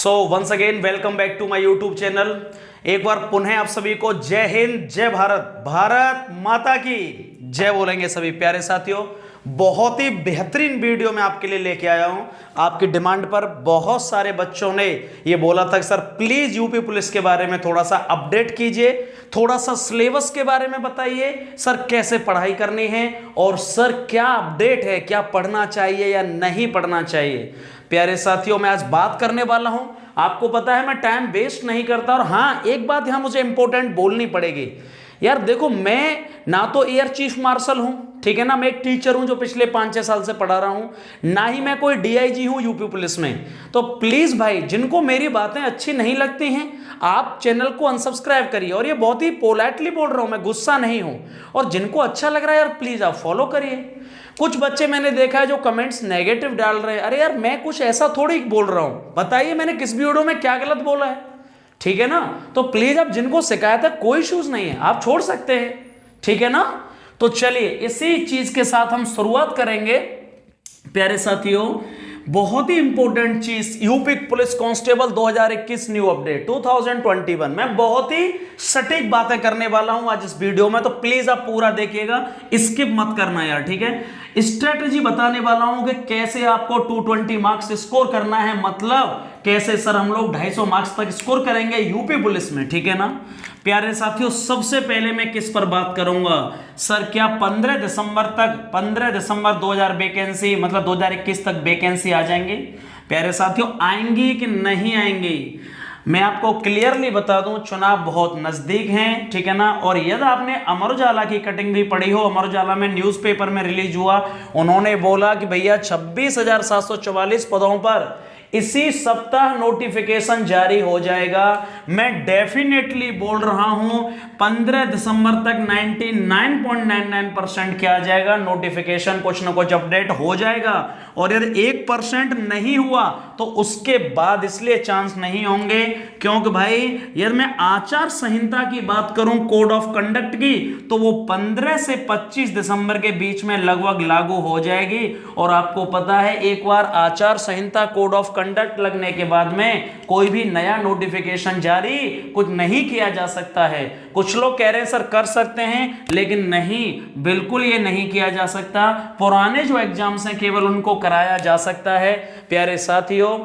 So once again welcome back to my YouTube channel. एक बार पुनः आप सभी को जय हिंद, जय भारत, भारत माता की जय बोलेंगे सभी प्यारे साथियों। बहुत ही बेहतरीन वीडियो मैं आपके लिए लेके आया हूं। आपकी डिमांड पर बहुत सारे बच्चों ने ये बोला था कि सर प्लीज यूपी पुलिस के बारे में थोड़ा सा अपडेट कीजिए, थोड़ा सा सिलेबस के बारे में बताइए, सर कैसे पढ़ाई करनी है और सर क्या अपडेट है, क्या पढ़ना चाहिए या नहीं पढ़ना चाहिए। प्यारे साथियों, मैं आज बात करने वाला हूं। आपको पता है मैं टाइम वेस्ट नहीं करता। और हाँ, एक बात यहां मुझे इंपॉर्टेंट बोलनी पड़ेगी यार। देखो, मैं ना तो एयर चीफ मार्शल हूं, ठीक है ना, मैं एक टीचर हूं जो पिछले 5-6 साल से पढ़ा रहा हूं, ना ही मैं कोई डीआईजी हूं यूपी पुलिस में। तो प्लीज भाई, जिनको मेरी बातें अच्छी नहीं लगती हैं आप चैनल को अनसब्सक्राइब करिए। और ये बहुत ही पोलाइटली बोल रहा हूं, मैं गुस्सा नहीं हूं। और जिनको अच्छा लग रहा है यार प्लीज आप फॉलो करिए। कुछ बच्चे मैंने देखा है जो कमेंट्स नेगेटिव डाल रहे हैं। अरे यार, मैं कुछ ऐसा थोड़ी बोल रहा हूं, बताइए मैंने किस वीडियो में क्या गलत बोला है, ठीक है ना। तो प्लीज आप जिनको शिकायत है कोई इश्यूज नहीं है, आप छोड़ सकते हैं, ठीक है ना। तो चलिए इसी चीज के साथ हम शुरुआत करेंगे प्यारे साथियों। बहुत ही इंपॉर्टेंट चीज, UP police constable 2021 new update 2021 में बहुत ही सटीक बातें करने वाला हूं आज इस वीडियो में। तो प्लीज आप पूरा देखिएगा, स्किप मत करना यार, ठीक है। स्ट्रेटजी बताने वाला हूं कि कैसे आपको 220 मार्क्स स्कोर करना है, मतलब कैसे सर हम लोग 250 मार्क्स तक स्कोर करेंगे यूपी पुलिस में, ठीक है ना। प्यारे साथियों, सबसे पहले मैं किस पर बात करूंगा, सर क्या 15 दिसंबर 2000 वैकेंसी, मतलब 2021 तक वैकेंसी आ जाएंगे। प्यारे साथियों, आएंगी कि नहीं आएंगी मैं आपको क्लियरली बता दूं, चुनाव बहुत नजदीक हैं, ठीक है ना। और यदि आपने अमर उजाला की कटिंग भी पढ़ी हो, अमर उजाला में न्यूज़पेपर में रिलीज हुआ, उन्होंने बोला कि भैया 26,744 पदों पर इसी सप्ताह नोटिफिकेशन जारी हो जाएगा। मैं डेफिनेटली बोल रहा हूं 15 दिसंबर तक 99.99% क्या आ जाएगा, नोटिफिकेशन कुछ ना कुछ अपडेट हो जाएगा। और यदि 1% नहीं हुआ तो उसके बाद इसलिए चांस नहीं होंगे क्योंकि भाई यदि मैं आचार संहिता की बात करूं, कोड ऑफ कंडक्ट की, तो वो 15 से 25 दिसंबर के बीच में लगभग लागू हो जाएगी। और आपको पता है एक बार आचार संहिता कोड ऑफ कंडक्ट लगने के बाद में कोई भी नया नोटिफिकेशन जारी कुछ नहीं किया जा सकता है। कुछ लोग कह रहे हैं सर कर सकते हैं, लेकिन नहीं, बिल्कुल ये नहीं किया जा सकता। पुराने जो एग्जाम्स हैं केवल उनको कराया जा सकता है। प्यारे साथियों,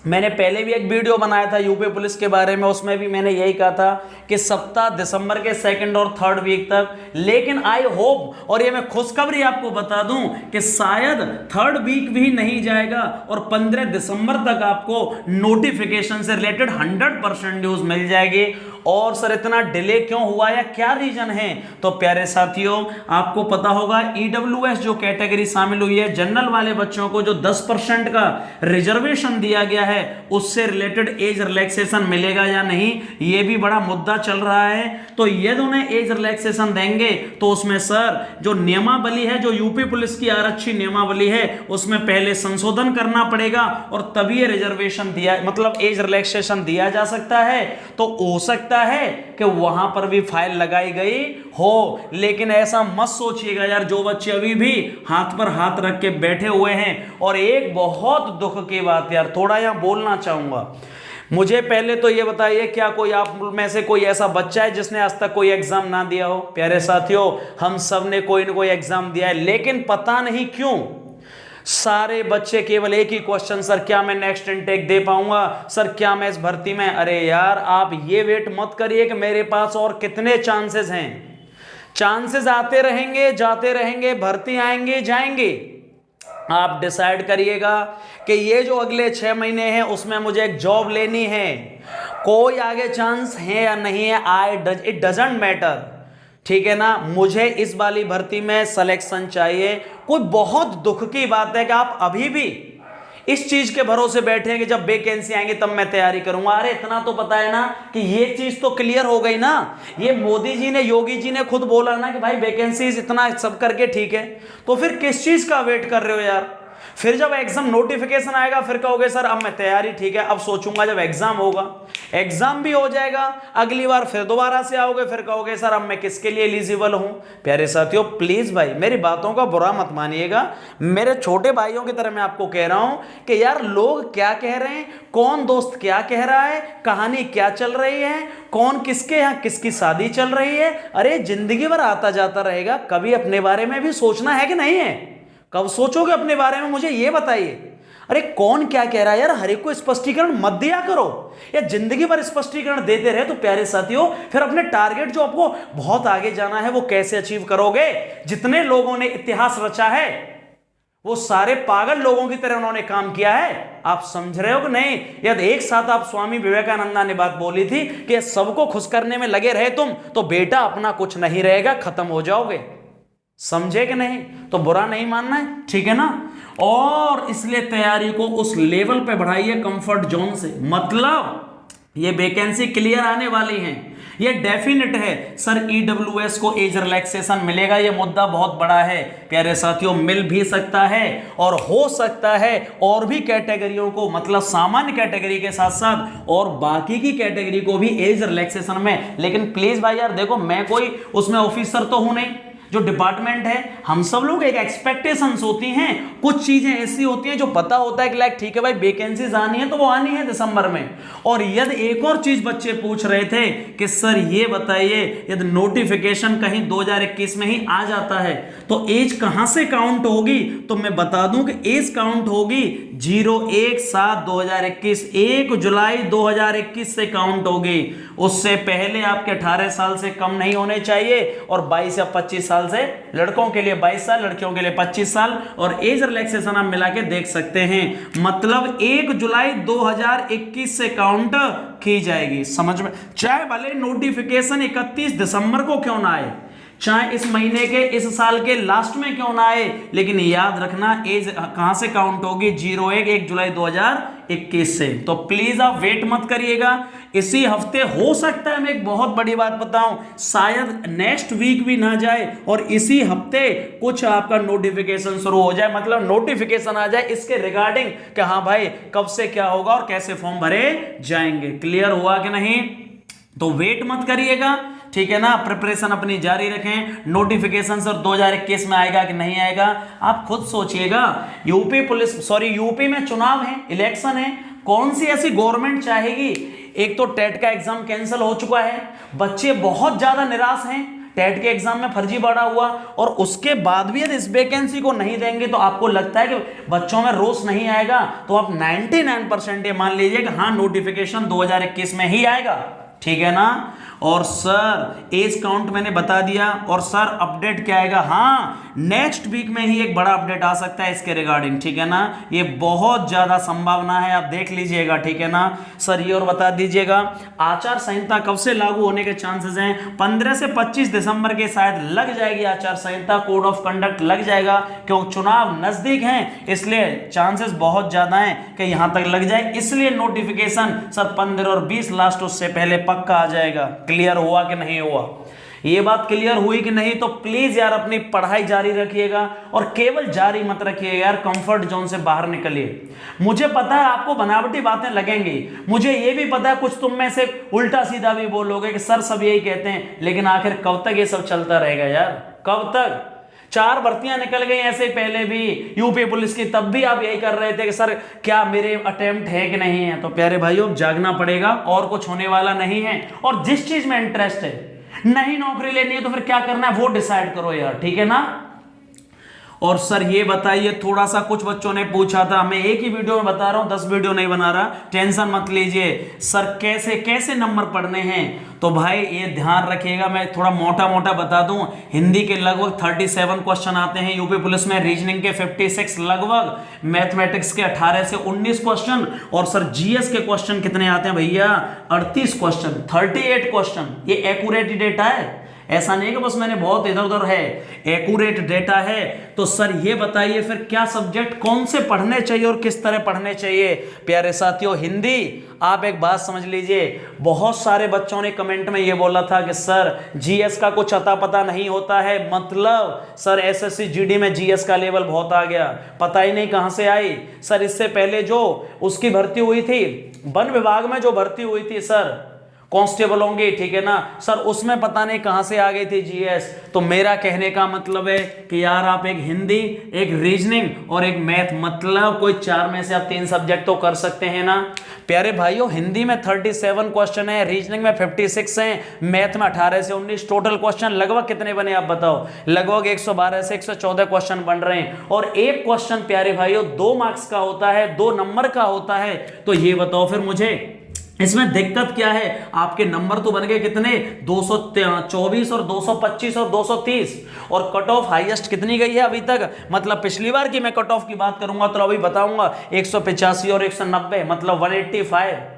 मैंने पहले भी एक वीडियो बनाया था यूपी पुलिस के बारे में, उसमें भी मैंने यही कहा था कि सप्ताह दिसंबर के 2nd और 3rd वीक तक। लेकिन आई होप, और ये मैं खुशखबरी आपको बता दूं कि शायद 3rd वीक भी नहीं जाएगा और 15 दिसंबर तक आपको नोटिफिकेशन से रिलेटेड 100% न्यूज मिल जाएगी। और सर इतना डिले क्यों हुआ या क्या रीजन है, तो प्यारे साथियों आपको पता होगा ईडब्ल्यूएस जो कैटेगरी शामिल हुई है, जनरल वाले बच्चों को जो 10% का रिजर्वेशन दिया गया है, उससे रिलेटेड एज रिलैक्सेशन मिलेगा या नहीं, यह भी बड़ा मुद्दा चल रहा है। तो यदि उन्हें एज रिलैक्सेशन देंगे तो उसमें सर जो नियमावली है, जो यूपी पुलिस की आरक्षी नियमावली है, उसमें पहले संशोधन करना पड़ेगा और तभी रिजर्वेशन दिया, मतलब एज रिलैक्सेशन दिया जा सकता है। तो हो सकता है कि वहां पर भी फाइल लगाई गई हो, लेकिन ऐसा मत सोचिएगा यार, जो बच्चे अभी भी हाथ पर हाथ रख के बैठे हुए हैं। और एक बहुत दुख की बात यार, थोड़ा यहां बोलना चाहूंगा। मुझे पहले तो ये बताइए, क्या कोई आप में से कोई ऐसा बच्चा है जिसने आज तक कोई एग्जाम ना दिया हो। प्यारे साथियों, हम सब ने कोई ना कोई एग्जाम दिया है, लेकिन पता नहीं क्यों सारे बच्चे केवल एक ही क्वेश्चन, सर क्या मैं नेक्स्ट इनटेक दे पाऊंगा, सर क्या मैं इस भर्ती में। अरे यार, आप ये वेट मत करिए कि मेरे पास और कितने चांसेस हैं। चांसेस आते रहेंगे जाते रहेंगे, भर्ती आएंगे जाएंगे। आप डिसाइड करिएगा कि ये जो अगले 6 महीने हैं उसमें मुझे एक जॉब लेनी है। कोई आगे चांस है या नहीं है, इट डजंट मैटर, ठीक है ना। मुझे इस वाली भर्ती में सिलेक्शन चाहिए। कोई बहुत दुख की बात है कि आप अभी भी इस चीज के भरोसे बैठे हैं कि जब वैकेंसी आएंगे तब मैं तैयारी करूंगा। अरे इतना तो पता है ना कि ये चीज तो क्लियर हो गई ना। ये मोदी जी ने, योगी जी ने खुद बोला ना कि भाई वैकेंसी इतना सब करके ठीक है, तो फिर किस चीज का वेट कर रहे हो यार। फिर जब एग्जाम नोटिफिकेशन आएगा फिर कहोगे सर अब मैं तैयारी ठीक है अब सोचूंगा जब एग्जाम होगा। एग्जाम भी हो जाएगा, अगली बार फिर दोबारा से आओगे फिर कहोगे सर अब मैं किसके लिए एलिजिबल हूं। प्यारे साथियों प्लीज भाई मेरी बातों का बुरा मत मानिएगा, मेरे छोटे भाइयों की तरह मैं आपको कह रहा हूं कि यार लोग क्या कह रहे हैं, कौन दोस्त क्या कह रहा है, कहानी क्या चल रही है, कौन किसके यहां किसकी शादी चल रही है, अरे जिंदगी भर आता जाता रहेगा, कभी अपने बारे में भी सोचना है कि नहीं है? कब सोचोगे अपने बारे में मुझे ये बताइए। अरे कौन क्या कह रहा है यार, हर एक को स्पष्टीकरण मत दिया करो, या जिंदगी भर स्पष्टीकरण देते रहे तो प्यारे साथियों फिर अपने टारगेट जो आपको बहुत आगे जाना है वो कैसे अचीव करोगे। जितने लोगों ने इतिहास रचा है वो सारे पागल लोगों की तरह उन्होंने काम किया है, आप समझ रहे हो कि नहीं? यदि एक साथ आप स्वामी विवेकानंद ने बात बोली थी कि सबको खुश करने में लगे रहे तुम तो बेटा अपना कुछ नहीं रहेगा, खत्म हो जाओगे। समझे कि नहीं? तो बुरा नहीं मानना है, ठीक है ना। और इसलिए तैयारी को उस लेवल पे बढ़ाइए कंफर्ट जोन से, मतलब ये वैकेंसी क्लियर आने वाली है, ये डेफिनेट है सर। ईडब्ल्यूएस को एज रिलैक्सेशन मिलेगा, ये मुद्दा बहुत बड़ा है प्यारे साथियों, मिल भी सकता है और हो सकता है और भी कैटेगरियों को, मतलब सामान्य कैटेगरी के साथ साथ और बाकी की कैटेगरी को भी एज रिलैक्सेशन में। लेकिन प्लीज भाई यार देखो मैं कोई उसमें ऑफिसर तो हूं नहीं, जो डिपार्टमेंट है हम सब लोग एक एक्सपेक्टेशंस होती हैं, कुछ चीजें ऐसी होती हैं जो पता होता है कि लाइक ठीक है भाई वैकेंसीज आनी है तो वो आनी है दिसंबर में। और यदि एक और चीज बच्चे पूछ रहे थे कि सर ये बताइए यदि नोटिफिकेशन कहीं 2021 में ही आ जाता है तो एज कहां से काउंट होगी, तो मैं बता दूं कि एज काउंट होगी 01/7/2021, 1 जुलाई 2021 से काउंट होगी। उससे पहले आपके 18 साल से कम नहीं होने चाहिए और 22 या 25 साल से, लड़कों के लिए 22 साल, लड़कियों के लिए 25 साल, और एज रिलैक्सेशन आप मिला के देख सकते हैं, मतलब 1 जुलाई 2021 से काउंट की जाएगी। समझ में? चाहे भले नोटिफिकेशन 31 दिसंबर को क्यों ना आए, चाहे इस महीने के इस साल के लास्ट में क्यों ना आए, लेकिन याद रखना एज कहां से काउंट होगी, 1 जुलाई 2021 से। तो प्लीज आप वेट मत करिएगा, इसी हफ्ते हो सकता है, मैं एक बहुत बड़ी बात बताऊं, शायद नेक्स्ट वीक भी ना जाए और इसी हफ्ते कुछ आपका नोटिफिकेशन शुरू हो जाए, मतलब नोटिफिकेशन आ जाए इसके रिगार्डिंग कि हाँ भाई कब से क्या होगा और कैसे फॉर्म भरे जाएंगे। क्लियर हुआ कि नहीं? तो वेट मत करिएगा, ठीक है ना, प्रिपरेशन अपनी जारी रखें। नोटिफिकेशन सर 2021 में आएगा कि नहीं आएगा आप खुद सोचिएगा। यूपी में चुनाव है, इलेक्शन है, कौन सी ऐसी गवर्नमेंट चाहेगी? एक तो टेट का एग्जाम कैंसिल हो चुका है, बच्चे बहुत ज्यादा निराश हैं, टेट के एग्जाम में फर्जीवाड़ा हुआ और उसके बाद भी यदि इस वैकेंसी को नहीं देंगे तो आपको लगता है कि बच्चों में रोष नहीं आएगा? तो आप 99% ये मान लीजिए कि हाँ नोटिफिकेशन 2021 में ही आएगा, ठीक है ना। और सर एज काउंट मैंने बता दिया, और सर अपडेट क्या आएगा, हाँ नेक्स्ट वीक में ही एक बड़ा अपडेट आ सकता है इसके रिगार्डिंग, ठीक है ना, ये बहुत ज्यादा संभावना है, आप देख लीजिएगा, ठीक है ना। सर ये और बता दीजिएगा आचार संहिता कब से लागू होने के चांसेस हैं? 15 से 25 दिसंबर के शायद लग जाएगी आचार संहिता, कोड ऑफ कंडक्ट लग जाएगा, क्योंकि चुनाव नजदीक हैं इसलिए चांसेस बहुत ज्यादा हैं कि यहां तक लग जाए, इसलिए नोटिफिकेशन सर 15 और 20 लास्ट उससे पहले पक्का आ जाएगा। क्लियर हुआ कि नहीं हुआ? ये बात क्लियर हुई कि नहीं? तो प्लीज यार अपनी पढ़ाई जारी रखिएगा और केवल जारी मत रखिएगा यार, कंफर्ट जोन से बाहर निकलिए। मुझे पता है आपको बनावटी बातें लगेंगी, मुझे ये भी पता है कुछ तुम में से उल्टा सीधा भी बोलोगे कि सर सब यही कहते हैं, लेकिन आखिर कब तक ये सब चलता रहेगा यार? कब तक? 4 भर्तियां निकल गई ऐसे पहले भी यूपी पुलिस की, तब भी आप यही कर रहे थे कि सर क्या मेरे अटेम्प्ट है कि नहीं है। तो प्यारे भाइयों जागना पड़ेगा, और कुछ होने वाला नहीं है, और जिस चीज में इंटरेस्ट है, नहीं नौकरी लेनी है तो फिर क्या करना है वो डिसाइड करो यार, ठीक है ना। और सर ये बताइए, थोड़ा सा कुछ बच्चों ने पूछा था, मैं एक ही वीडियो में बता रहा हूं, 10 वीडियो नहीं बना रहा, टेंशन मत लीजिए। सर कैसे कैसे नंबर पढ़ने हैं? तो भाई ये ध्यान रखिएगा, मैं थोड़ा मोटा मोटा बता दूं, हिंदी के लगभग 37 क्वेश्चन आते हैं यूपी पुलिस में, रीजनिंग के 56 लगभग, मैथमेटिक्स के 18 से 19 क्वेश्चन, और सर जीएस के क्वेश्चन कितने आते हैं भैया? 38 क्वेश्चन, 38 क्वेश्चन। ये एक्यूरेट डेटा है, ऐसा नहीं कि बस मैंने बहुत इधर उधर है, एक्यूरेट डेटा है। तो सर ये बताइए फिर क्या सब्जेक्ट कौन से पढ़ने चाहिए और किस तरह पढ़ने चाहिए। प्यारे साथियों, हिंदी, आप एक बात समझ लीजिए, बहुत सारे बच्चों ने कमेंट में ये बोला था कि सर जीएस का कुछ अता पता नहीं होता है, मतलब सर एसएससी जीडी में जीएस का लेवल बहुत आ गया, पता ही नहीं कहां से आई। सर इससे पहले जो उसकी भर्ती हुई थी, वन विभाग में जो भर्ती हुई थी सर, कांस्टेबल होंगे, ठीक है ना सर, उसमें पता नहीं कहां से आ गई थी जीएस। तो मेरा कहने का मतलब है कि यार आप एक हिंदी, एक रीजनिंग और एक मैथ, मतलब कोई 4 में से आप 3 सब्जेक्ट तो कर सकते हैं ना। प्यारे भाइयों, हिंदी में 37 क्वेश्चन है, रीजनिंग में 56 हैं, मैथ में 18 से 19, टोटल क्वेश्चन लगभग कितने बने आप बताओ। लगभग 112 से 114 क्वेश्चन बन रहे हैं। और एक क्वेश्चन प्यारे भाइयों 2 मार्क्स का होता है, 2 नंबर का होता है। तो ये बताओ फिर मुझे इसमें दिक्कत क्या है। आपके नंबर तो बन गए कितने, 224 और 225 और 230, और कट ऑफ हाईएस्ट कितनी गई है अभी तक, मतलब पिछली बार की मैं कट ऑफ की बात करूंगा तो अभी बताऊंगा 185 और 190, मतलब 185।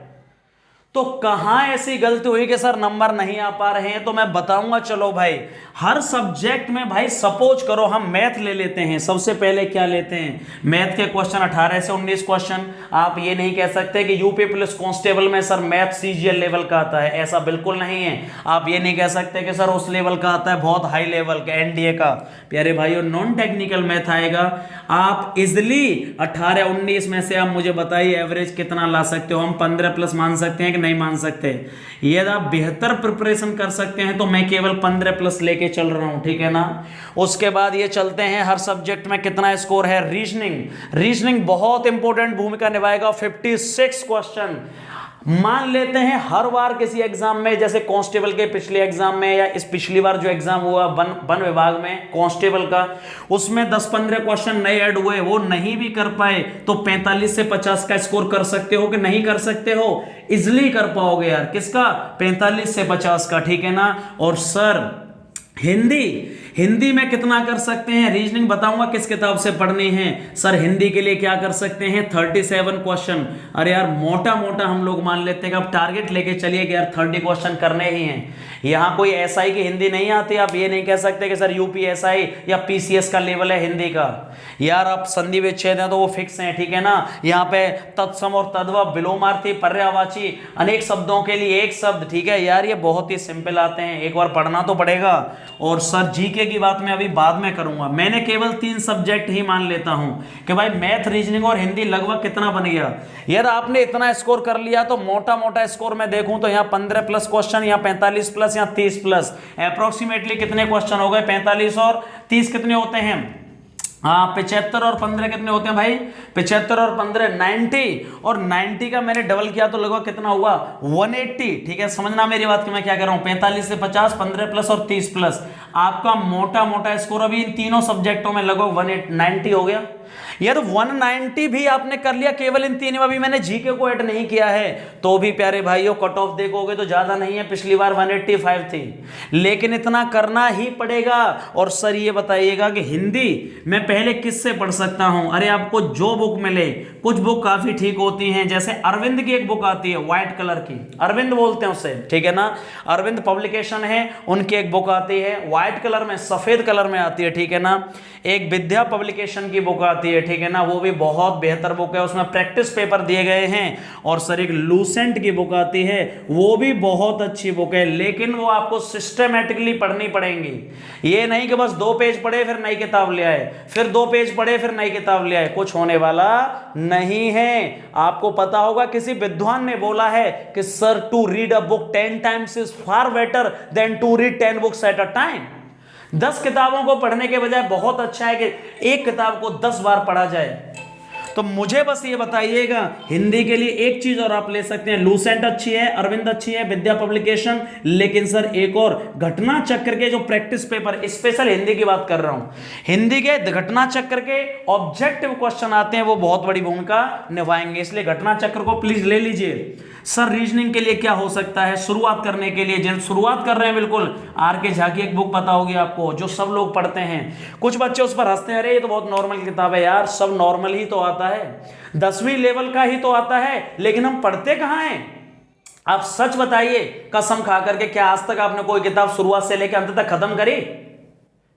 तो कहां ऐसी गलती हुई कि सर नंबर नहीं आ पा रहे हैं, तो मैं बताऊंगा। चलो भाई, हर सब्जेक्ट में भाई सपोज करो हम मैथ ले लेते हैं, सबसे पहले क्या लेते हैं, मैथ के क्वेश्चन 18 से 19 क्वेश्चन। आप ये नहीं कह सकते कि यूपी पुलिस कांस्टेबल में सर मैथ सीजीएल लेवल का आता है, ऐसा बिल्कुल नहीं है। आप ये नहीं कह सकते कि सर उस लेवल का आता है, बहुत हाई लेवल का, एनडीए का। प्यारे भाइयों, नॉन टेक्निकल मैथ आएगा, आप इजिली 18-19 में से आप मुझे बताइए एवरेज कितना ला सकते हो। हम 15+ मान सकते हैं कि नहीं मान सकते। यदि आप बेहतर प्रिपरेशन कर सकते हैं तो मैं केवल 15+ लेके चल रहा हूं, ठीक है ना। उसके बाद ये चलते हैं हर सब्जेक्ट में कितना स्कोर है। रीजनिंग बहुत इंपॉर्टेंट भूमिका निभाएगा, 56 क्वेश्चन। मान लेते हैं हर बार किसी एग्जाम में, जैसे कांस्टेबल के पिछले एग्जाम में या इस पिछली बार जो एग्जाम हुआ वन विभाग में कांस्टेबल का, उसमें 10-15 क्वेश्चन नए ऐड हुए, वो नहीं भी कर पाए तो 45 से 50 का स्कोर कर सकते हो कि नहीं कर सकते हो, इजिली कर पाओगे यार। किसका, 45 से 50 का, ठीक है ना। और सर हिंदी में कितना कर सकते हैं, रीजनिंग बताऊंगा किस किताब से पढ़नी है। सर हिंदी के लिए क्या कर सकते हैं, 37 क्वेश्चन। अरे यार मोटा मोटा हम लोग मान लेते हैं कि आप टारगेट लेके चलिए कि यार 30 क्वेश्चन करने ही हैं। यहाँ कोई एसआई की हिंदी नहीं आती, आप ये नहीं कह सकते कि सर यूपीएसआई या पीसीएस का लेवल है हिंदी का। यार आप संधि विच्छेद है तो वो फिक्स है, ठीक है ना। यहाँ पे तत्सम और तद्भव, विलोमार्थी, पर्यायवाची, अनेक शब्दों के लिए एक शब्द, ठीक है यार, ये बहुत ही सिंपल आते हैं, एक बार पढ़ना तो पड़ेगा। और सर जीके की बात मैं अभी बाद में करूंगा, मैंने केवल 3 सब्जेक्ट ही मान लेता हूं कि भाई मैथ, रीजनिंग और हिंदी लगभग कितना बन गया। यार आपने इतना स्कोर कर लिया तो मोटा मोटा स्कोर मैं देखूं तो यहाँ 15+ क्वेश्चन, यहाँ 45+, यहाँ 30+, अप्रोक्सीमेटली कितने क्वेश्चन हो गए, 45 और 30 कितने होते हैं, हाँ 75 और 15 कितने होते हैं भाई, 75 और 15 90, और 90 का मैंने डबल किया तो लगभग कितना हुआ 180। ठीक है, समझना मेरी बात कि मैं क्या कर रहा हूं, 45 से 50, 15+ और 30+, आपका मोटा मोटा स्कोर अभी इन तीनों सब्जेक्टों में लगभग 190 हो गया। यार 190 भी आपने कर लिया केवल इन तीन में, अभी मैंने जीके को ऐड नहीं किया है, तो भी प्यारे भाइयों कट ऑफ देखोगे तो ज्यादा नहीं है, पिछली बार 185 थी, लेकिन इतना करना ही पड़ेगा। और सर ये बताइएगा कि हिंदी मैं पहले किससे पढ़ सकता हूं, अरे आपको जो बुक मिले, कुछ बुक काफी ठीक होती हैं, जैसे अरविंद की एक बुक आती है व्हाइट कलर की, अरविंद बोलते हैं उससे, ठीक है ना, अरविंद पब्लिकेशन है, उनकी एक बुक आती है व्हाइट कलर में, सफेद कलर में आती है, ठीक है ना। एक विद्या पब्लिकेशन की बुक आती है, ठीक है ना, वो भी बहुत बेहतर बुक है, उसमें प्रैक्टिस पेपर दिए गए हैं। और सर एक लूसेंट की बुक आती है, वो भी बहुत अच्छी बुक है, लेकिन वो आपको सिस्टमैटिकली पढ़नी पड़ेंगी। ये नहीं कि बस 2 पेज पढ़े फिर नई किताब ले आए, फिर 2 पेज पढ़े फिर नई किताब ले आए, कुछ होने वाला नहीं है। आपको पता होगा किसी विद्वान ने बोला है कि sir to read a book 10 times is far better than to read 10 books at a time. 10 किताबों को पढ़ने के बजाय बहुत अच्छा है कि एक किताब को 10 बार पढ़ा जाए। तो मुझे बस ये बताइएगा, हिंदी के लिए एक चीज और आप ले सकते हैं, लूसेंट अच्छी है, अरविंद अच्छी है, विद्या पब्लिकेशन, लेकिन सर एक और घटना चक्र के जो प्रैक्टिस पेपर, स्पेशल हिंदी की बात कर रहा हूं, हिंदी के घटना चक्र के ऑब्जेक्टिव क्वेश्चन आते हैं, वो बहुत बड़ी भूमिका निभाएंगे, इसलिए घटना चक्र को प्लीज ले लीजिए। सर रीजनिंग के लिए क्या हो सकता है, शुरुआत करने के लिए, जिन शुरुआत कर रहे हैं बिल्कुल, आर के झा की एक बुक पता होगी आपको, जो सब लोग पढ़ते हैं, कुछ बच्चे उस पर हंसते हैं, अरे ये तो बहुत नॉर्मल किताब है यार, सब नॉर्मल ही तो आता है, 10वीं लेवल का ही तो आता है, लेकिन हम पढ़ते कहां हैं। आप सच बताइए कसम खा करके, क्या आज तक आपने कोई किताब शुरुआत से लेकर अंत तक खत्म करी?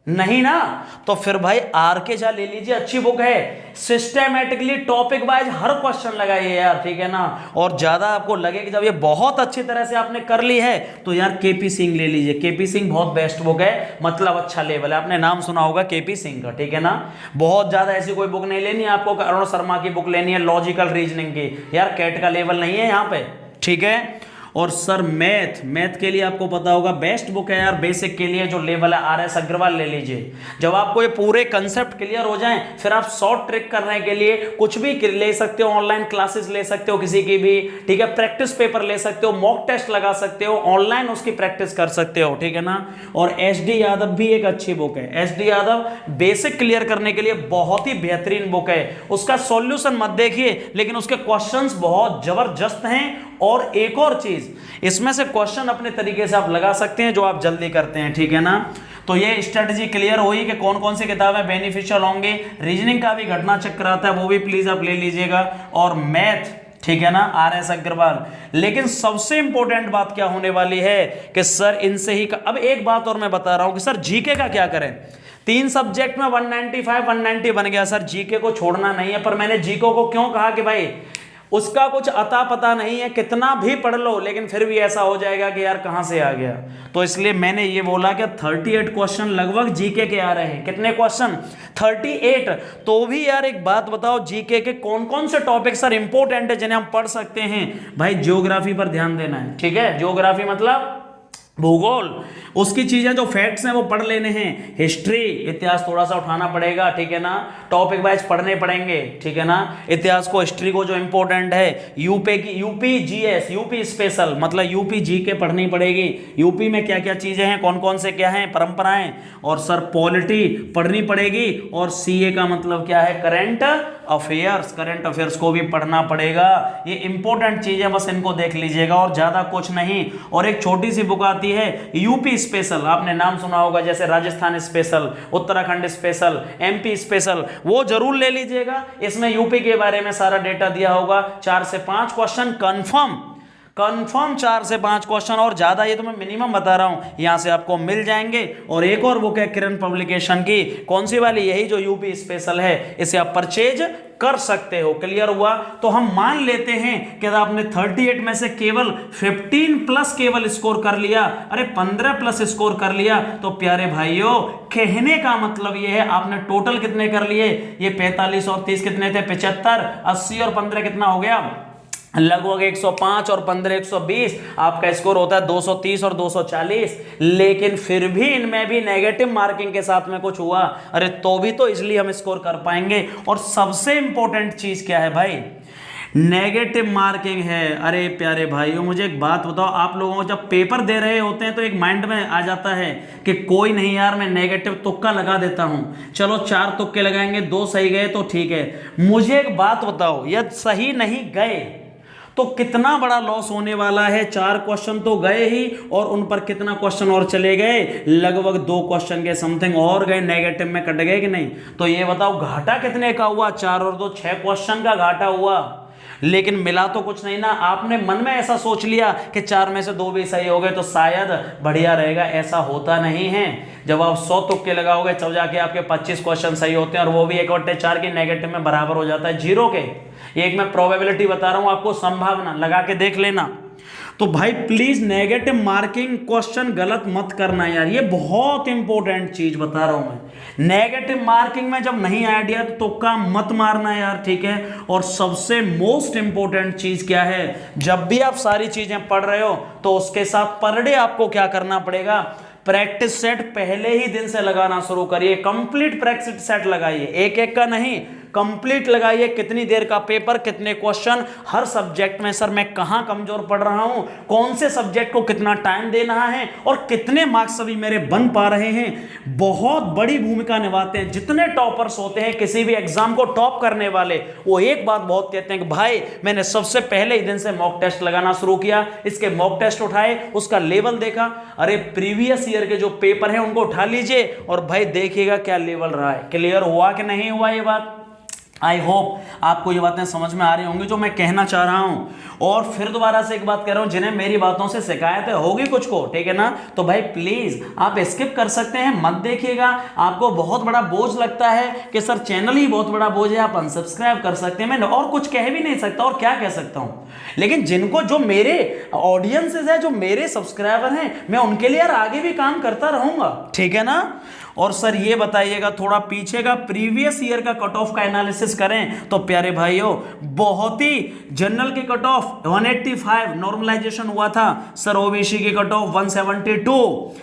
नहीं ना। तो फिर भाई आरके झा ले लीजिए, अच्छी बुक है, सिस्टेमेटिकली टॉपिक वाइज हर क्वेश्चन लगाइए यार, ठीक है ना। और ज्यादा आपको लगे कि जब ये बहुत अच्छी तरह से आपने कर ली है तो यार केपी सिंह ले लीजिए। केपी सिंह बहुत बेस्ट बुक है, मतलब अच्छा लेवल है, आपने नाम सुना होगा केपी सिंह का, ठीक है ना। बहुत ज्यादा ऐसी कोई बुक नहीं लेनी है आपको, अरुण शर्मा की बुक लेनी है लॉजिकल रीजनिंग की, यार कैट का लेवल नहीं है यहाँ पे, ठीक है। और सर मैथ के लिए आपको पता होगा बेस्ट बुक है यार, बेसिक के लिए जो लेवल है आर.एस. अग्रवाल ले लीजिए। जब आपको ये पूरे कंसेप्ट क्लियर हो जाएं, फिर आप शॉर्ट ट्रिक करने के लिए कुछ भी ले सकते हो, ऑनलाइन क्लासेस ले सकते हो किसी की भी, ठीक है, प्रैक्टिस पेपर ले सकते हो, मॉक टेस्ट लगा सकते हो, ऑनलाइन उसकी प्रैक्टिस कर सकते हो, ठीक है ना। और एस.डी. यादव भी एक अच्छी बुक है, एस.डी. यादव बेसिक क्लियर करने के लिए बहुत ही बेहतरीन बुक है। उसका सॉल्यूशन मत देखिए, लेकिन उसके क्वेश्चंस बहुत जबरदस्त हैं। और एक और चीज, इसमें से क्वेश्चन अपने तरीके से आप लगा सकते हैं जो आप जल्दी करते हैं, ठीक है ना। तो ये स्ट्रेटजी क्लियर हुई कि कौन कौन सी किताबें बेनिफिशियल होंगी। रीजनिंग का भी घटना चक्र आता है, वो भी प्लीज आप ले लीजिएगा। और मैथ, ठीक है ना, आर.एस. अग्रवाल। लेकिन सबसे इंपॉर्टेंट बात क्या होने वाली है कि सर इनसे ही अब एक बात और मैं बता रहा हूं कि सर जीके का क्या करें। 3 सब्जेक्ट में 195 190 बन गया, सर जीके को छोड़ना नहीं है। पर मैंने जीके को क्यों कहा कि भाई उसका कुछ अता पता नहीं है, कितना भी पढ़ लो लेकिन फिर भी ऐसा हो जाएगा कि यार कहां से आ गया। तो इसलिए मैंने ये बोला कि 38 क्वेश्चन लगभग जीके के आ रहे हैं। कितने क्वेश्चन? 38। तो भी यार एक बात बताओ, जीके के कौन कौन से टॉपिक सर इंपॉर्टेंट है जिन्हें हम पढ़ सकते हैं? भाई ज्योग्राफी पर ध्यान देना है, ठीक है, ज्योग्राफी मतलब भूगोल, उसकी चीजें जो फैक्ट्स हैं वो पढ़ लेने हैं। हिस्ट्री, इतिहास थोड़ा सा उठाना पड़ेगा, ठीक है ना, टॉपिक वाइज पढ़ने पड़ेंगे, ठीक है ना। इतिहास को, हिस्ट्री को जो इंपॉर्टेंट है, यूपी जीएस, यूपी स्पेशल मतलब यूपी जीके पढ़नी पड़ेगी। यूपी में क्या क्या चीजें हैं, कौन कौन से क्या हैं परंपराएं। और सर पॉलिटी पढ़नी पड़ेगी। और सीए का मतलब क्या है? करंट अफेयर्स, करंट अफेयर्स को भी पढ़ना पड़ेगा। ये इंपॉर्टेंट चीजें, बस इनको देख लीजिएगा और ज्यादा कुछ नहीं। और एक छोटी सी बुक आती है यूपी स्पेशल, आपने नाम सुना होगा, जैसे Rajasthan special, Uttarakhand special, MP special, वो जरूर ले लीजिएगा। इसमें यूपी के बारे में सारा डेटा दिया होगा। 4 से 5 क्वेश्चन कंफर्म 4 से 5 क्वेश्चन, और ज्यादा ये तो मैं मिनिमम बता रहा हूं, यहां से आपको मिल जाएंगे। और एक और बुक है किरण पब्लिकेशन की, कौन सी वाली? यही जो यूपी स्पेशल है, इसे आप परचेज कर सकते हो। क्लियर हुआ? तो हम मान लेते हैं कि आपने 38 में से केवल 15 प्लस केवल स्कोर कर लिया, अरे 15 प्लस स्कोर कर लिया, तो प्यारे भाइयों कहने का मतलब ये है आपने टोटल कितने कर लिए? ये 45 और 30 कितने थे? 75, 80 और 15 कितना हो गया? लगभग 105 और 15 120। आपका स्कोर होता है 230 और 240। लेकिन फिर भी इनमें भी नेगेटिव मार्किंग के साथ में कुछ हुआ, अरे तो भी तो इसलिए हम स्कोर कर पाएंगे। और सबसे इंपॉर्टेंट चीज क्या है भाई? नेगेटिव मार्किंग है। अरे प्यारे भाइयों मुझे एक बात बताओ, आप लोगों को जब पेपर दे रहे होते हैं तो एक माइंड में आ जाता है कि कोई नहीं यार मैं नेगेटिव तुक्का लगा देता हूं, चलो 4 तुक्के लगाएंगे, 2 सही गए तो ठीक है। मुझे एक बात बताओ, यदि सही नहीं गए तो कितना बड़ा लॉस होने वाला है। 4 क्वेश्चन तो गए ही, और उन पर कितना क्वेश्चन और चले गए? लगभग 2 क्वेश्चन के समथिंग और गए, नेगेटिव में कट गए कि नहीं? तो ये बताओ घाटा कितने का हुआ? 4 और 2 6 क्वेश्चन का घाटा हुआ। लेकिन मिला तो कुछ नहीं ना। आपने मन में ऐसा सोच लिया कि 4 में से 2 भी सही हो गए तो शायद बढ़िया रहेगा, ऐसा होता नहीं है। जब आप 100 तुक्के लगाओगे तब जाके आपके 25 क्वेश्चन सही होते हैं, और वो भी 1/4 की नेगेटिव में बराबर हो जाता है 0 के। एक मैं प्रोबेबिलिटी बता रहा हूं आपको, संभावना लगा के देख लेना। तो भाई प्लीज नेगेटिव मार्किंग क्वेश्चन गलत मत करना यार, ये बहुत इंपॉर्टेंट चीज बता रहा हूं मैं। नेगेटिव मार्किंग में जब नहीं आइडिया तो तुक्का मत मारना यार, ठीक है। और सबसे मोस्ट इंपॉर्टेंट चीज क्या है? जब भी आप सारी चीजें पढ़ रहे हो तो उसके साथ पर डे आपको क्या करना पड़ेगा? प्रैक्टिस सेट पहले ही दिन से लगाना शुरू करिए। कंप्लीट प्रैक्टिस सेट लगाइए, एक एक का नहीं, कंप्लीट लगाइए। कितनी देर का पेपर, कितने क्वेश्चन, हर सब्जेक्ट में सर मैं कहां कमजोर पढ़ रहा हूं, कौन से सब्जेक्ट को कितना टाइम देना है, और कितने मार्क्स अभी मेरे बन पा रहे हैं, बहुत बड़ी भूमिका निभाते हैं। जितने टॉपर्स होते हैं किसी भी एग्जाम को टॉप करने वाले, वो एक बात बहुत कहते हैं कि भाई मैंने सबसे पहले ही दिन से मॉक टेस्ट लगाना शुरू किया, इसके मॉक टेस्ट उठाए, उसका लेवल देखा। अरे प्रीवियस ईयर के जो पेपर हैं उनको उठा लीजिए और भाई देखिएगा क्या लेवल रहा है। क्लियर हुआ कि नहीं हुआ ये बात? आई होप आपको ये बातें समझ में आ रही होंगी जो मैं कहना चाह रहा हूं। और फिर दोबारा से एक बात कह रहा हूं, जिन्हें मेरी बातों से शिकायत होगी कुछ को, ठीक है ना, तो भाई प्लीज आप स्किप कर सकते हैं, मत देखिएगा। आपको बहुत बड़ा बोझ लगता है कि सर चैनल ही बहुत बड़ा बोझ है, आप अनसब्सक्राइब कर सकते हैं। मैं और कुछ कह भी नहीं सकता, और क्या कह सकता हूं। लेकिन जिनको, जो मेरे ऑडियंसेस है, जो मेरे सब्सक्राइबर हैं, मैं उनके लिए यार आगे भी काम करता रहूंगा, ठीक है ना। और सर ये बताइएगा, थोड़ा पीछे का प्रीवियस ईयर का कट ऑफ का एनालिसिस करें तो प्यारे भाइयों बहुत ही, जनरल के कट ऑफ 185 नॉर्मलाइजेशन हुआ था सर, ओबीसी की कट ऑफ 172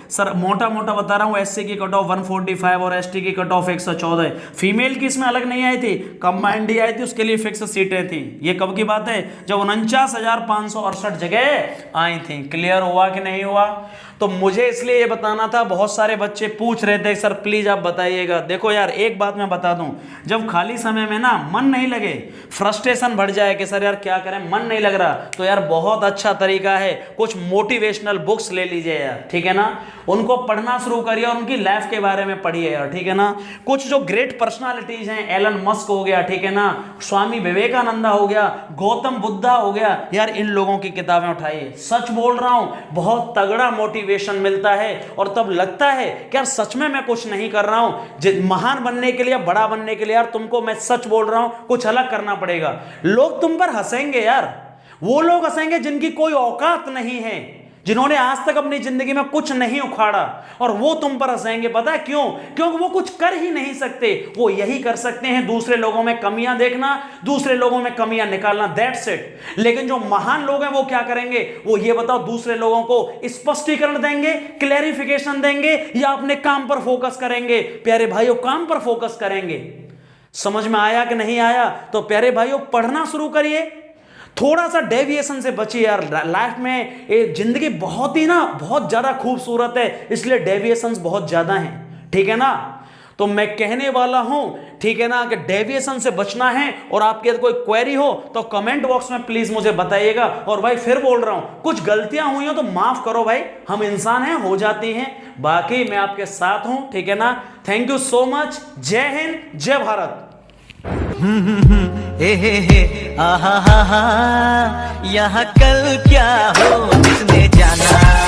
सर, मोटा मोटा बता रहा हूं, एससी की कट ऑफ 145 और एसटी की कट ऑफ 114। फीमेल की इसमें अलग नहीं आई थी, कंबाइंड ही आई थी, उसके लिए फिक्स सीटें थी। ये कब की बात है, जब 49,568 जगह आई थी। क्लियर हुआ कि नहीं हुआ। तो मुझे इसलिए ये बताना था, बहुत सारे बच्चे पूछ रहे थे सर प्लीज आप बताइएगा। देखो यार एक बात मैं बता दूं, जब खाली समय में ना मन नहीं लगे, फ्रस्ट्रेशन बढ़ जाए कि सर यार क्या करें, मन नहीं लग रहा, तो यार बहुत अच्छा तरीका है, कुछ मोटिवेशनल बुक्स ले लीजिए यार, ठीक है ना। उनको पढ़ना शुरू करिए और उनकी लाइफ के बारे में पढ़िए यार, ठीक है ना। कुछ जो ग्रेट पर्सनालिटीज हैं, एलन मस्क हो गया, ठीक है ना, स्वामी विवेकानंद हो गया, गौतम बुद्धा हो गया, यार इन लोगों की किताबें उठाइए। सच बोल रहा हूं, बहुत तगड़ा मोटिवेशन मिलता है और तब लगता है कि यार सच में मैं कुछ नहीं कर रहा हूं। महान बनने के लिए, बड़ा बनने के लिए यार तुमको, मैं सच बोल रहा हूं, कुछ अलग करना पड़ेगा। लोग तुम पर हंसेंगे यार, वो लोग हंसेंगे जिनकी कोई औकात नहीं है, जिन्होंने आज तक अपनी जिंदगी में कुछ नहीं उखाड़ा, और वो तुम पर हंसेंगे। पता है क्यों? क्योंकि वो कुछ कर ही नहीं सकते। वो यही कर सकते हैं, दूसरे लोगों में कमियां देखना, दूसरे लोगों में कमियां निकालना, दैट्स इट। लेकिन जो महान लोग हैं वो क्या करेंगे, वो ये बताओ, दूसरे लोगों को स्पष्टीकरण देंगे, क्लैरिफिकेशन देंगे, या अपने काम पर फोकस करेंगे। प्यारे भाइयों काम पर फोकस करेंगे। समझ में आया कि नहीं आया? तो प्यारे भाइयों पढ़ना शुरू करिए, थोड़ा सा डेविएशन से बचिए यार। लाइफ में ये जिंदगी बहुत ही ना, बहुत ज्यादा खूबसूरत है, इसलिए डेविएशंस बहुत ज्यादा हैं, ठीक है ना। तो मैं कहने वाला हूं, ठीक है ना, कि डेविएशन से बचना है। और आपके यदि कोई क्वेरी हो तो कमेंट बॉक्स में प्लीज मुझे बताइएगा। और भाई फिर बोल रहा हूं, कुछ गलतियां हुई हो तो माफ करो भाई, हम इंसान हैं, हो जाती हैं। बाकी मैं आपके साथ हूं, ठीक है ना। Thank you so much. जय हिंद, जय भारत। हे आहा हा हा, यहाँ कल क्या हो किसने जाना।